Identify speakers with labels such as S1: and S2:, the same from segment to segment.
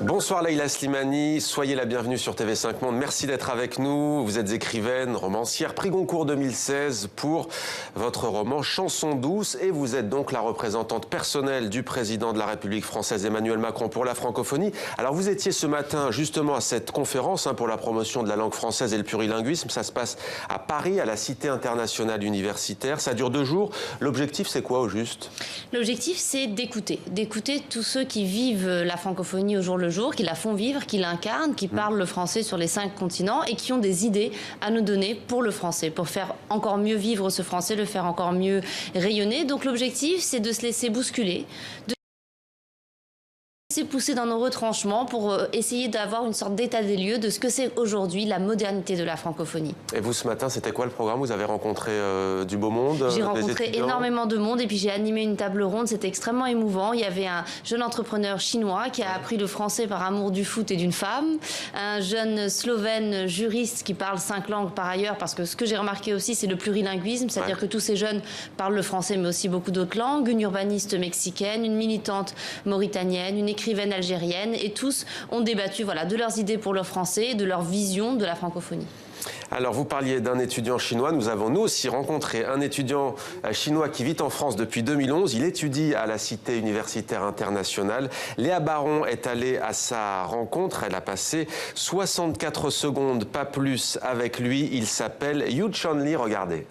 S1: Bonsoir Leïla Slimani, soyez la bienvenue sur TV5 Monde. Merci d'être avec nous. Vous êtes écrivaine, romancière, prix Goncourt 2016 pour votre roman Chanson douce et vous êtes donc la représentante personnelle du président de la République française Emmanuel Macron pour la francophonie. Alors vous étiez ce matin justement à cette conférence pour la promotion de la langue française et le plurilinguisme. Ça se passe à Paris, à la Cité internationale universitaire. Ça dure 2 jours. L'objectif c'est quoi au juste?
S2: L'objectif c'est d'écouter tous ceux qui vivent la francophonie au jour le jour, qui la font vivre, qui l'incarnent, qui parlent le français sur les 5 continents et qui ont des idées à nous donner pour le français, pour faire encore mieux vivre ce français, le faire encore mieux rayonner. Donc l'objectif, c'est de se laisser bousculer, de se laisser pousser dans nos retranchements pour essayer d'avoir une sorte d'état des lieux de ce que c'est aujourd'hui la modernité de la francophonie.
S1: Et vous, ce matin, c'était quoi le programme? Vous avez rencontré du beau monde?
S2: J'ai rencontré énormément de monde et puis j'ai animé une table ronde. C'était extrêmement émouvant. Il y avait un jeune entrepreneur chinois qui a appris le français par amour du foot et d'une femme. Un jeune Slovène juriste qui parle 5 langues par ailleurs, parce que ce que j'ai remarqué aussi, c'est le plurilinguisme, c'est-à-dire que tous ces jeunes parlent le français mais aussi beaucoup d'autres langues. Une urbaniste mexicaine, une militante mauritanienne, une écrivaine algérienne, et tous ont débattu de leurs idées pour le français et de leur vision de la francophonie.
S1: Alors, vous parliez d'un étudiant chinois. Nous avons, nous aussi, rencontré un étudiant chinois qui vit en France depuis 2011. Il étudie à la Cité universitaire internationale. Léa Baron est allée à sa rencontre. Elle a passé 64 secondes, pas plus, avec lui. Il s'appelle Yu Chonli. Regardez.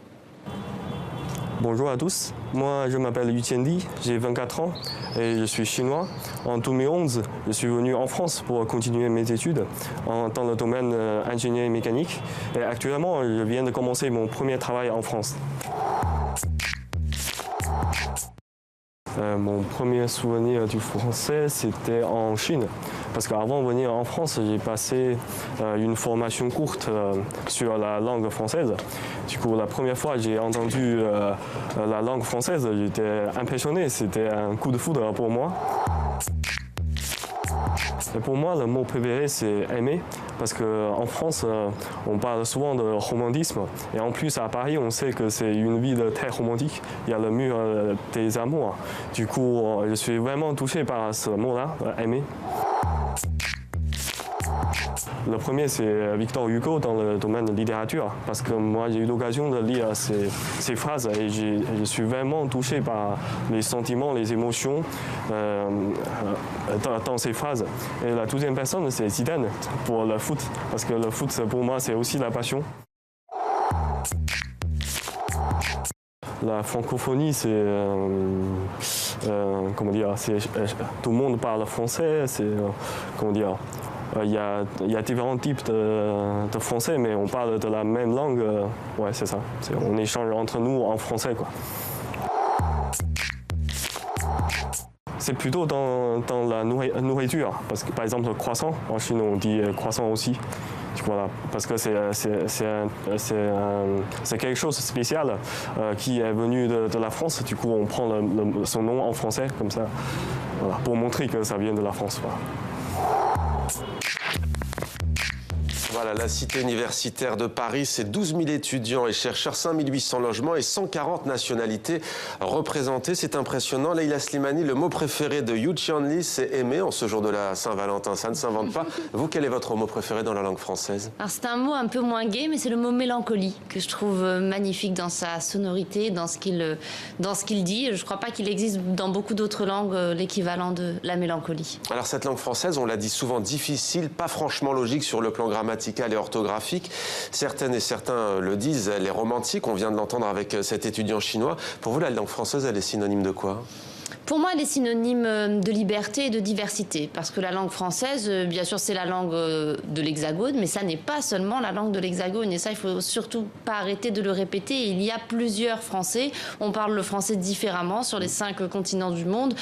S3: Bonjour à tous, moi je m'appelle Yu Chonli, j'ai 24 ans et je suis chinois. En 2011, je suis venu en France pour continuer mes études dans le domaine ingénierie mécanique et actuellement je viens de commencer mon premier travail en France. Mon premier souvenir du français, c'était en Chine. Parce qu'avant de venir en France, j'ai passé une formation courte sur la langue française. Du coup, la première fois que j'ai entendu la langue française, j'étais impressionné. C'était un coup de foudre pour moi. Et pour moi, le mot préféré, c'est aimer. Parce qu'en France, on parle souvent de romantisme. Et en plus, à Paris, on sait que c'est une ville très romantique. Il y a le mur des amours. Du coup, je suis vraiment touché par ce mot-là, aimer. Le premier, c'est Victor Hugo dans le domaine de la littérature, parce que moi, j'ai eu l'occasion de lire ces phrases et je suis vraiment touché par les sentiments, les émotions dans ces phrases. Et la deuxième personne, c'est Zidane pour le foot, parce que le foot, pour moi, c'est aussi la passion. La francophonie, c'est comment dire, tout le monde parle français, c'est comment dire. Il y a différents types de français, mais on parle de la même langue. Ouais, c'est ça. On échange entre nous en français, quoi. C'est plutôt dans la nourriture, parce que par exemple le croissant, en Chine on dit croissant aussi. Voilà, parce que c'est quelque chose de spécial qui est venu de la France. Du coup, on prend son nom en français comme ça, voilà, pour montrer que ça vient de la France. Voilà.
S1: Voilà, la Cité universitaire de Paris, c'est 12 000 étudiants et chercheurs, 5 800 logements et 140 nationalités représentées. C'est impressionnant. Leïla Slimani, le mot préféré de Yu Chonli, c'est aimer en ce jour de la Saint-Valentin. Ça ne s'invente pas. Vous, quel est votre mot préféré dans la langue française?
S2: Alors c'est un mot un peu moins gai, mais c'est le mot mélancolie que je trouve magnifique dans sa sonorité, dans ce qu'il dit. Je ne crois pas qu'il existe dans beaucoup d'autres langues l'équivalent de la mélancolie. Alors
S1: cette langue française, on l'a dit souvent difficile, pas franchement logique sur le plan grammatique et orthographique. Certaines et certains le disent, elle est romantique, on vient de l'entendre avec cet étudiant chinois. Pour vous, la langue française, elle est synonyme de quoi ?
S2: Pour moi, elle est synonyme de liberté et de diversité, parce que la langue française, bien sûr, c'est la langue de l'Hexagone, mais ça n'est pas seulement la langue de l'Hexagone, et ça, il faut surtout pas arrêter de le répéter. Il y a plusieurs Français, on parle le français différemment sur les 5 continents du monde,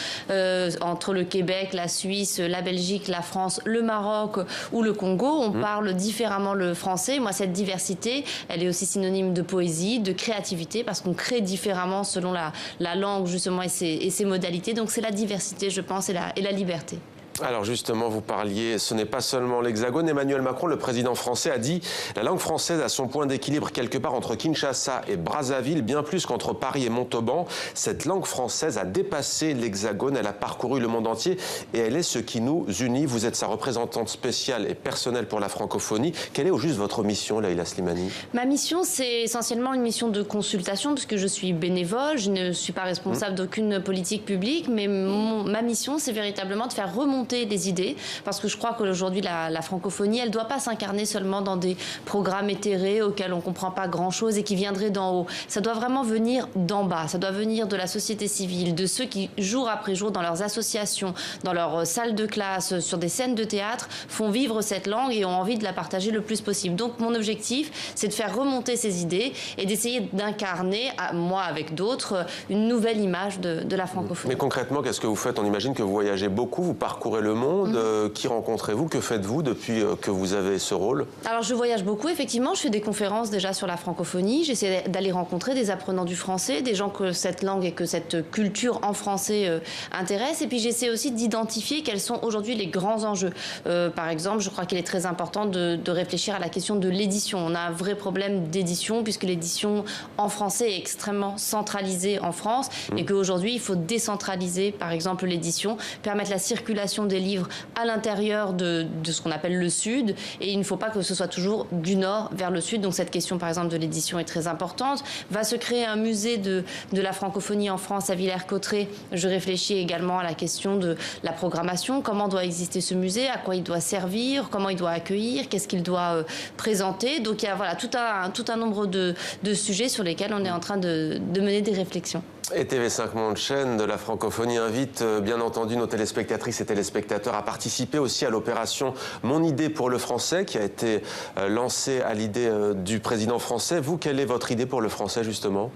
S2: entre le Québec, la Suisse, la Belgique, la France, le Maroc ou le Congo, on parle différemment le français. Moi, cette diversité, elle est aussi synonyme de poésie, de créativité, parce qu'on crée différemment selon la langue, justement, et ses modalités. Donc c'est la diversité, je pense, et la liberté.
S1: Alors justement, vous parliez, ce n'est pas seulement l'Hexagone. Emmanuel Macron, le président français, a dit « La langue française a son point d'équilibre quelque part entre Kinshasa et Brazzaville, bien plus qu'entre Paris et Montauban. Cette langue française a dépassé l'Hexagone, elle a parcouru le monde entier et elle est ce qui nous unit. » Vous êtes sa représentante spéciale et personnelle pour la francophonie. Quelle est au juste votre mission, Leïla Slimani?
S2: Ma mission, c'est essentiellement une mission de consultation, puisque je suis bénévole, je ne suis pas responsable d'aucune politique publique, mais ma mission, c'est véritablement de faire remonter les idées, parce que je crois qu'aujourd'hui, la francophonie, elle ne doit pas s'incarner seulement dans des programmes éthérés auxquels on ne comprend pas grand-chose et qui viendraient d'en haut. Ça doit vraiment venir d'en bas, ça doit venir de la société civile, de ceux qui, jour après jour, dans leurs associations, dans leurs salles de classe, sur des scènes de théâtre, font vivre cette langue et ont envie de la partager le plus possible. Donc mon objectif, c'est de faire remonter ces idées et d'essayer d'incarner, moi avec d'autres, une nouvelle image de la francophonie.
S1: Mais concrètement, qu'est-ce que vous faites? On imagine que vous voyagez beaucoup, vous parcourez le monde. Qui rencontrez-vous? Que faites-vous depuis que vous avez ce rôle?
S2: Alors je voyage beaucoup, effectivement. Je fais des conférences déjà sur la francophonie. J'essaie d'aller rencontrer des apprenants du français, des gens que cette langue et que cette culture en français intéresse. Et puis j'essaie aussi d'identifier quels sont aujourd'hui les grands enjeux. Par exemple, je crois qu'il est très important de réfléchir à la question de l'édition. On a un vrai problème d'édition puisque l'édition en français est extrêmement centralisée en France et qu'aujourd'hui, il faut décentraliser, par exemple, l'édition, permettre la circulation des livres à l'intérieur de ce qu'on appelle le Sud. Et il ne faut pas que ce soit toujours du Nord vers le Sud. Donc cette question, par exemple, de l'édition est très importante. Va se créer un musée de la francophonie en France à Villers-Cotterêts. Je réfléchis également à la question de la programmation. Comment doit exister ce musée? À quoi il doit servir? Comment il doit accueillir? Qu'est-ce qu'il doit présenter? Donc il y a voilà, tout un nombre de sujets sur lesquels on est en train de mener des réflexions.
S1: Et TV5 Monde, chaîne de la francophonie, invite bien entendu nos téléspectatrices et téléspectateurs à participer aussi à l'opération Mon idée pour le français qui a été lancée à l'idée du président français. Vous, quelle est votre idée pour le français justement?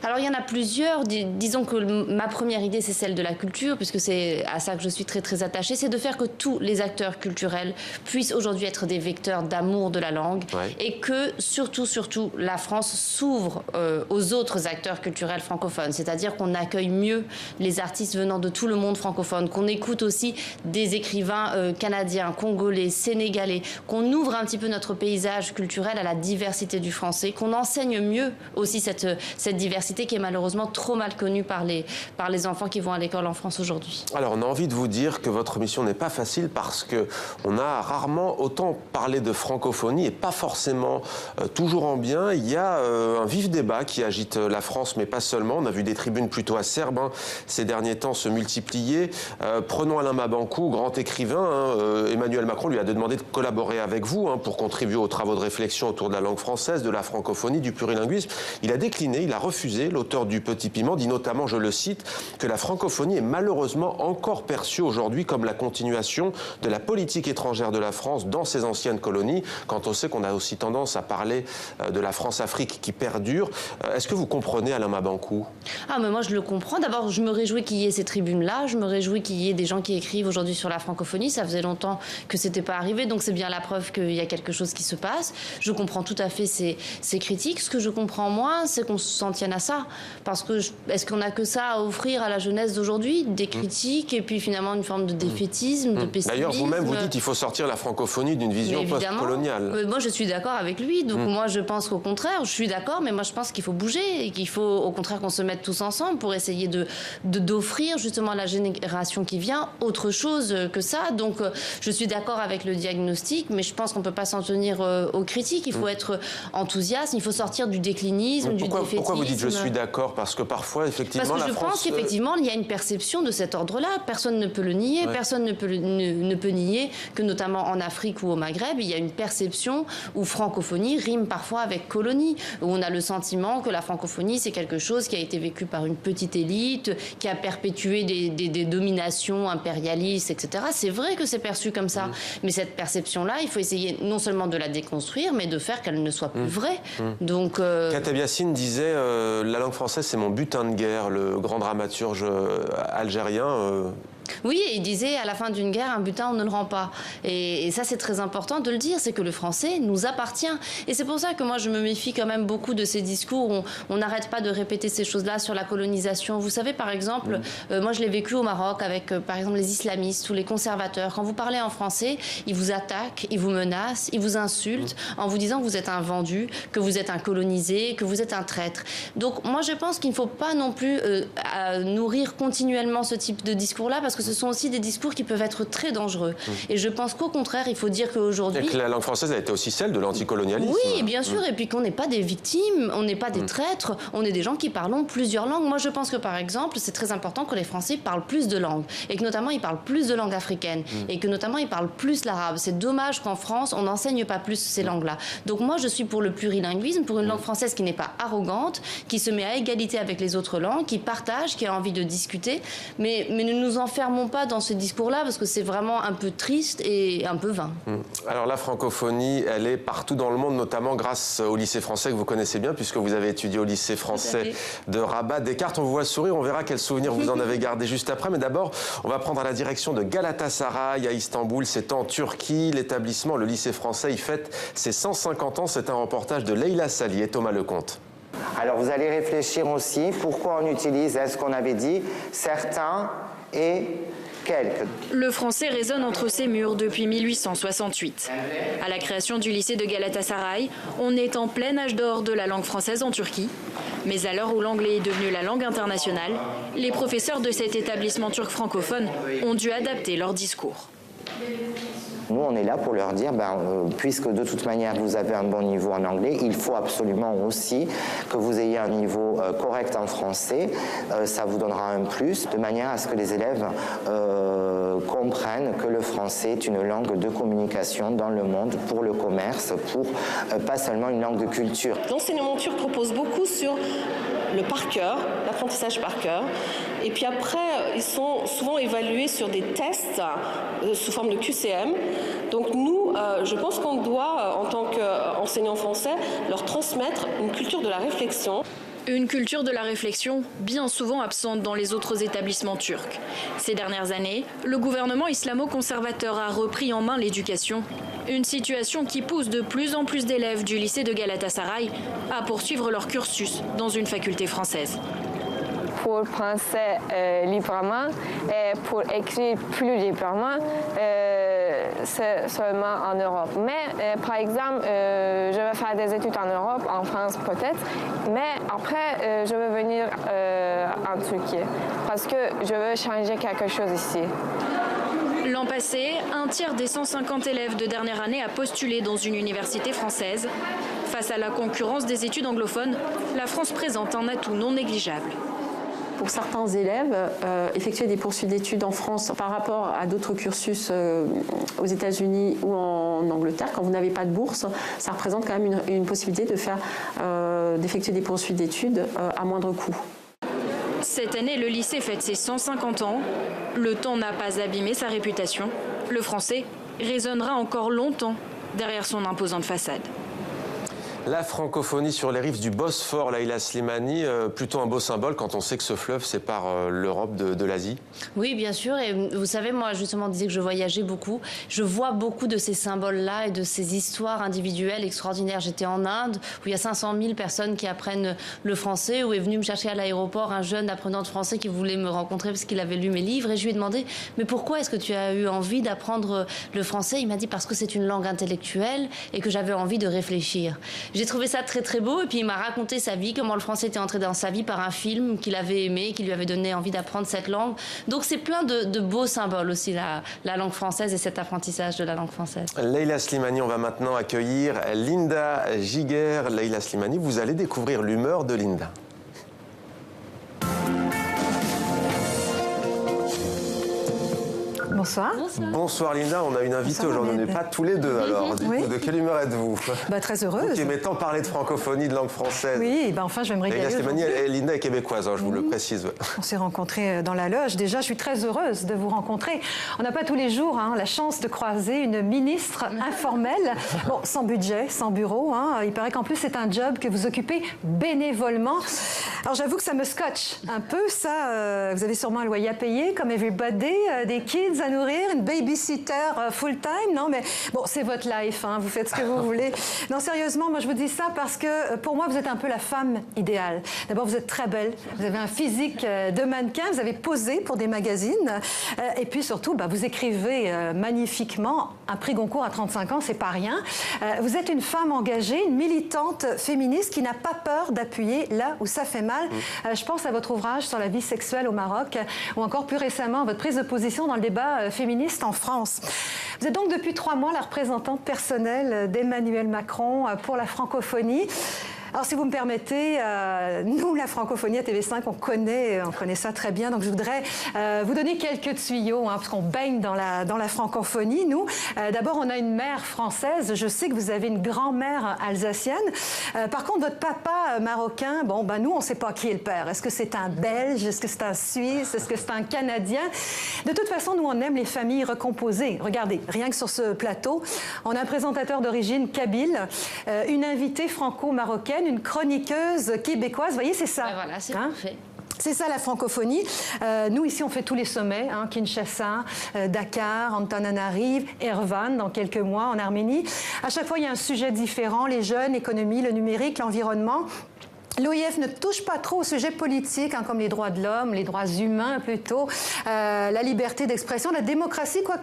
S2: Alors il y en a plusieurs. Disons que ma première idée, c'est celle de la culture, puisque c'est à ça que je suis très très attachée. C'est de faire que tous les acteurs culturels puissent aujourd'hui être des vecteurs d'amour de la langue et que surtout la France s'ouvre aux autres acteurs culturels francophones. C'est-à-dire qu'on accueille mieux les artistes venant de tout le monde francophone, qu'on écoute aussi des écrivains canadiens, congolais, sénégalais, qu'on ouvre un petit peu notre paysage culturel à la diversité du français, qu'on enseigne mieux aussi cette diversité qui est malheureusement trop mal connue par les enfants qui vont à l'école en France aujourd'hui. Alors
S1: on a envie de vous dire que votre mission n'est pas facile parce qu'on a rarement autant parlé de francophonie et pas forcément toujours en bien. Il y a un vif débat qui agite la France, mais pas seulement. On a vu des tribunes plutôt acerbes ces derniers temps se multiplier. Prenons Alain Mabanckou, grand écrivain. Emmanuel Macron lui a demandé de collaborer avec vous pour contribuer aux travaux de réflexion autour de la langue française, de la francophonie, du plurilinguisme. Il a décliné, il a refusé. L'auteur du Petit Piment dit notamment, je le cite, que la francophonie est malheureusement encore perçue aujourd'hui comme la continuation de la politique étrangère de la France dans ses anciennes colonies, quand on sait qu'on a aussi tendance à parler de la France-Afrique qui perdure. Est-ce que vous comprenez Alain Mabanckou?
S2: Ah, mais moi, je le comprends. D'abord, je me réjouis qu'il y ait ces tribunes-là. Je me réjouis qu'il y ait des gens qui écrivent aujourd'hui sur la francophonie. Ça faisait longtemps que c'était pas arrivé. Donc, c'est bien la preuve qu'il y a quelque chose qui se passe. Je comprends tout à fait ces critiques. Ce que je comprends moins, c'est qu'on s'en tienne à ça. Parce que, est-ce qu'on n'a que ça à offrir à la jeunesse d'aujourd'hui? Des critiques et puis finalement une forme de défaitisme, de pessimisme.
S1: D'ailleurs, vous-même, vous dites qu'il faut sortir la francophonie d'une vision post-coloniale.
S2: Moi, je suis d'accord avec lui. Donc, moi, je pense qu'au contraire, je suis d'accord, mais moi, je pense qu'il faut bouger et qu'il faut, au contraire, qu'on se mette tous ensemble pour essayer d'offrir justement à la génération qui vient autre chose que ça. Donc je suis d'accord avec le diagnostic, mais je pense qu'on ne peut pas s'en tenir aux critiques. Il faut être enthousiaste, il faut sortir du déclinisme, du défaitisme. Pourquoi
S1: vous dites je suis d'accord? Parce que parfois, effectivement,
S2: parce que je pense qu'effectivement, il y a une perception de cet ordre-là. Personne ne peut le nier, personne ne peut nier que notamment en Afrique ou au Maghreb, il y a une perception où francophonie rime parfois avec colonie, où on a le sentiment que la francophonie, c'est quelque chose qui a été vécu par une petite élite, qui a perpétué des dominations impérialistes, etc. C'est vrai que c'est perçu comme ça. Mais cette perception-là, il faut essayer non seulement de la déconstruire, mais de faire qu'elle ne soit plus vraie. Donc,
S1: Kateb Yassine disait la langue française, c'est mon butin de guerre. Le grand dramaturge algérien
S2: Oui, il disait à la fin d'une guerre, un butin, on ne le rend pas. Et ça, c'est très important de le dire, c'est que le français nous appartient. Et c'est pour ça que moi, je me méfie quand même beaucoup de ces discours où on n'arrête pas de répéter ces choses-là sur la colonisation. Vous savez, par exemple, moi, je l'ai vécu au Maroc avec, par exemple, les islamistes ou les conservateurs. Quand vous parlez en français, ils vous attaquent, ils vous menacent, ils vous insultent en vous disant que vous êtes un vendu, que vous êtes un colonisé, que vous êtes un traître. Donc, moi, je pense qu'il ne faut pas non plus nourrir continuellement ce type de discours-là, parce que ce sont aussi des discours qui peuvent être très dangereux. Et je pense qu'au contraire, il faut dire qu'aujourd'hui...
S1: Et que la langue française a été aussi celle de l'anticolonialisme.
S2: Oui, bien sûr, et puis qu'on n'est pas des victimes, on n'est pas des traîtres, on est des gens qui parlons plusieurs langues. Moi, je pense que, par exemple, c'est très important que les Français parlent plus de langues, et que notamment, ils parlent plus de langues africaines, et que notamment, ils parlent plus l'arabe. C'est dommage qu'en France, on n'enseigne pas plus ces langues-là. Donc moi, je suis pour le plurilinguisme, pour une langue française qui n'est pas arrogante, qui se met à égalité avec les autres langues, qui partage, qui a envie de discuter, mais ne nous enfermons pas dans ce discours-là, parce que c'est vraiment un peu triste et un peu vain.
S1: Alors la francophonie, elle est partout dans le monde, notamment grâce au lycée français que vous connaissez bien, puisque vous avez étudié au lycée français de Rabat. Descartes, on vous voit sourire, on verra quels souvenirs vous en avez gardé juste après. Mais d'abord, on va prendre la direction de Galatasaray à Istanbul. C'est en Turquie. L'établissement, le lycée français, il fête ses 150 ans. C'est un reportage de Leïla Sali et Thomas Lecomte.
S4: Alors vous allez réfléchir aussi pourquoi on utilise, est-ce qu'on avait dit certains et quelques.
S5: Le français résonne entre ces murs depuis 1868. À la création du lycée de Galatasaray, on est en plein âge d'or de la langue française en Turquie. Mais à l'heure où l'anglais est devenu la langue internationale, les professeurs de cet établissement turc francophone ont dû adapter leur discours.
S4: Nous, on est là pour leur dire, puisque de toute manière, vous avez un bon niveau en anglais, il faut absolument aussi que vous ayez un niveau correct en français. Ça vous donnera un plus, de manière à ce que les élèves comprennent que le français est une langue de communication dans le monde, pour le commerce, pour pas seulement une langue de culture.
S6: L'enseignement turc propose beaucoup sur le par cœur, l'apprentissage par cœur. Et puis après, ils sont souvent évalués sur des tests sous forme de QCM. Donc nous, je pense qu'on doit, en tant qu'enseignants français, leur transmettre une culture de la réflexion.
S5: Une culture de la réflexion bien souvent absente dans les autres établissements turcs. Ces dernières années, le gouvernement islamo-conservateur a repris en main l'éducation. Une situation qui pousse de plus en plus d'élèves du lycée de Galatasaray à poursuivre leur cursus dans une faculté française.
S7: Pour penser librement et pour écrire plus librement, c'est seulement en Europe. Mais par exemple, je vais faire des études en Europe, en France peut-être, mais après, je vais venir en Turquie parce que je veux changer quelque chose ici.
S5: L'an passé, un tiers des 150 élèves de dernière année a postulé dans une université française. Face à la concurrence des études anglophones, la France présente un atout non négligeable.
S8: Pour certains élèves, effectuer des poursuites d'études en France par rapport à d'autres cursus aux États-Unis ou en Angleterre, quand vous n'avez pas de bourse, ça représente quand même une possibilité d'effectuer des poursuites d'études à moindre coût.
S5: Cette année, le lycée fête ses 150 ans. Le temps n'a pas abîmé sa réputation. Le français résonnera encore longtemps derrière son imposante façade.
S1: La francophonie sur les rives du Bosphore, Leïla Slimani, plutôt un beau symbole quand on sait que ce fleuve sépare l'Europe de l'Asie.
S2: Oui, bien sûr. Et vous savez, moi, justement, je disais que je voyageais beaucoup. Je vois beaucoup de ces symboles-là et de ces histoires individuelles extraordinaires. J'étais en Inde, où il y a 500 000 personnes qui apprennent le français, où est venu me chercher à l'aéroport un jeune apprenant de français qui voulait me rencontrer parce qu'il avait lu mes livres. Et je lui ai demandé, mais pourquoi est-ce que tu as eu envie d'apprendre le français? Il m'a dit, parce que c'est une langue intellectuelle et que j'avais envie de réfléchir. J'ai trouvé ça très très beau et puis il m'a raconté sa vie, comment le français était entré dans sa vie par un film qu'il avait aimé, qui lui avait donné envie d'apprendre cette langue. Donc c'est plein de beaux symboles aussi, la langue française et cet apprentissage de la langue française.
S1: Leïla Slimani, on va maintenant accueillir Linda Giguer. Leïla Slimani, vous allez découvrir l'humeur de Linda.
S9: Bonsoir.
S1: Bonsoir Linda, on a une invitée aujourd'hui, on n'est pas tous les deux alors.
S9: Oui.
S1: De quelle humeur êtes-vous?
S9: Très heureuse.
S1: Vous qui aimez tant parler de francophonie, de langue française.
S9: Oui, enfin je vais me régaler.
S1: Leïla Slimani, Linda est québécoise, hein, je vous le précise.
S9: On s'est rencontrés dans la loge. Déjà, je suis très heureuse de vous rencontrer. On n'a pas tous les jours la chance de croiser une ministre informelle, sans budget, sans bureau. Il paraît qu'en plus, c'est un job que vous occupez bénévolement. Alors, j'avoue que ça me scotche un peu, ça. Vous avez sûrement un loyer à payer, comme everybody, des kids à nourrir, une babysitter full-time. Non, mais bon, c'est votre life, vous faites ce que vous voulez. Non, sérieusement, moi, je vous dis ça parce que pour moi, vous êtes un peu la femme idéale. D'abord, vous êtes très belle. Vous avez un physique de mannequin. Vous avez posé pour des magazines. Et puis, surtout, vous écrivez magnifiquement. Un prix Goncourt à 35 ans, c'est pas rien. Vous êtes une femme engagée, une militante féministe qui n'a pas peur d'appuyer là où ça fait mal. Je pense à votre ouvrage sur la vie sexuelle au Maroc ou encore plus récemment votre prise de position dans le débat féministe en France. Vous êtes donc depuis 3 mois la représentante personnelle d'Emmanuel Macron pour la francophonie. Alors, si vous me permettez, nous, la francophonie à TV5, on connaît ça très bien. Donc, je voudrais vous donner quelques tuyaux, parce qu'on baigne dans la francophonie, nous. D'abord, on a une mère française. Je sais que vous avez une grand-mère alsacienne. Par contre, votre papa marocain, nous, on ne sait pas qui est le père. Est-ce que c'est un Belge? Est-ce que c'est un Suisse? Est-ce que c'est un Canadien? De toute façon, nous, on aime les familles recomposées. Regardez, rien que sur ce plateau, on a un présentateur d'origine kabyle, une invitée franco-marocaine, une chroniqueuse québécoise. Vous voyez, c'est ça.
S2: Voilà, c'est parfait.
S9: C'est ça la francophonie. Nous, ici, on fait tous les sommets. Kinshasa, Dakar, Antananarive, Erevan, dans quelques mois, en Arménie. À chaque fois, il y a un sujet différent. Les jeunes, l'économie, le numérique, l'environnement. L'OIF ne touche pas trop aux sujets politiques, comme les droits de l'homme, les droits humains plutôt, la liberté d'expression, la démocratie, quoi.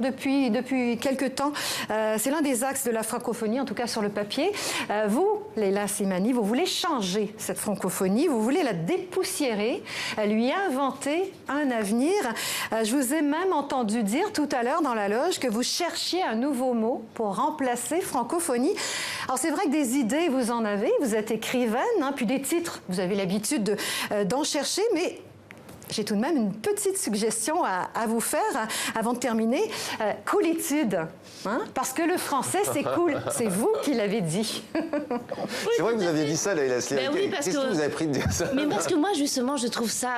S9: Depuis quelques temps. C'est l'un des axes de la francophonie, en tout cas sur le papier. Vous, Leïla Slimani, vous voulez changer cette francophonie, vous voulez la dépoussiérer, lui inventer un avenir. Je vous ai même entendu dire tout à l'heure dans la loge que vous cherchiez un nouveau mot pour remplacer francophonie. Alors c'est vrai que des idées, vous en avez, vous êtes écrivaine, puis des titres, vous avez l'habitude d'en chercher, mais j'ai tout de même une petite suggestion à vous faire avant de terminer. Coolitude, parce que le français, c'est cool. C'est vous qui l'avez dit.
S1: C'est vrai que vous aviez dit ça, Leïla Slimani.
S2: Oui, parce
S1: Qu'est-ce que vous avez pris de dire ça?
S2: Mais parce que moi, justement, je trouve ça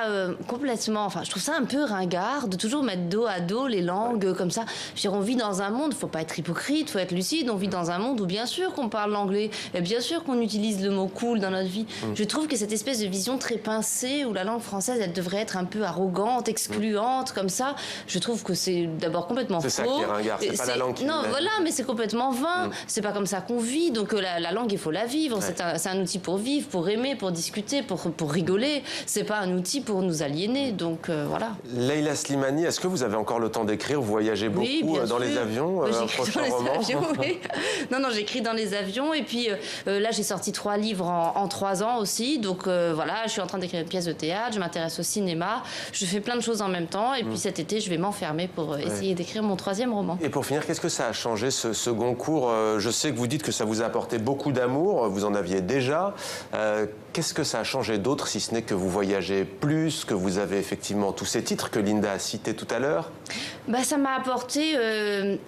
S2: complètement... je trouve ça un peu ringard de toujours mettre dos à dos les langues comme ça. Je veux dire, on vit dans un monde, il ne faut pas être hypocrite, il faut être lucide. On vit dans un monde où, bien sûr, qu'on parle l'anglais et bien sûr qu'on utilise le mot cool dans notre vie. Je trouve que cette espèce de vision très pincée où la langue française, elle devrait être un peu arrogante, excluante, comme ça, je trouve que c'est d'abord complètement faux.
S1: C'est ça qui est ringard, c'est pas la langue qui...
S2: Non, voilà, mais c'est complètement vain. C'est pas comme ça qu'on vit, donc la langue, il faut la vivre. C'est un outil pour vivre, pour aimer, pour discuter, pour rigoler. C'est pas un outil pour nous aliéner, donc voilà.
S1: Leïla Slimani, est-ce que vous avez encore le temps d'écrire? Vous voyagez beaucoup dans les avions, un prochain roman?
S2: Oui. Non, j'écris dans les avions, et puis là, j'ai sorti 3 livres en 3 ans aussi, donc voilà, je suis en train d'écrire une pièce de théâtre, je m'intéresse au cinéma, je fais plein de choses en même temps, et puis cet été, je vais m'enfermer pour essayer d'écrire mon 3e roman.
S1: Et pour finir, qu'est-ce que ça a changé, ce Goncourt? Je sais que vous dites que ça vous a apporté beaucoup d'amour, vous en aviez déjà. Qu'est-ce que ça a changé d'autre, si ce n'est que vous voyagez plus, que vous avez effectivement tous ces titres que Linda a cités tout à l'heure?
S2: Ça m'a apporté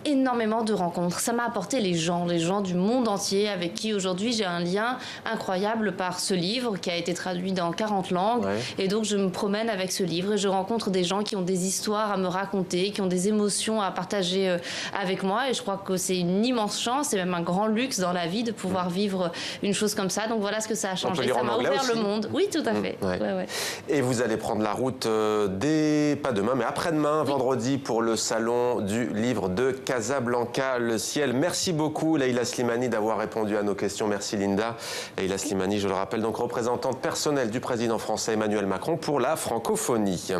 S2: énormément de rencontres. Ça m'a apporté les gens du monde entier avec qui aujourd'hui j'ai un lien incroyable par ce livre qui a été traduit dans 40 langues. Et donc je me promène avec ce livre et je rencontre des gens qui ont des histoires à me raconter, qui ont des émotions à partager avec moi. Et je crois que c'est une immense chance et même un grand luxe dans la vie de pouvoir vivre une chose comme ça. Donc voilà ce que ça a changé. Ça m'a ouvert le monde. Oui, tout à fait.
S1: Et vous allez prendre la route pas demain, mais après-demain, vendredi, pour le salon du livre de Casablanca, Le Ciel. Merci beaucoup, Leïla Slimani, d'avoir répondu à nos questions. Merci, Linda. Leïla Slimani, je le rappelle, donc représentante personnelle du président français Emmanuel Macron pour la francophonie.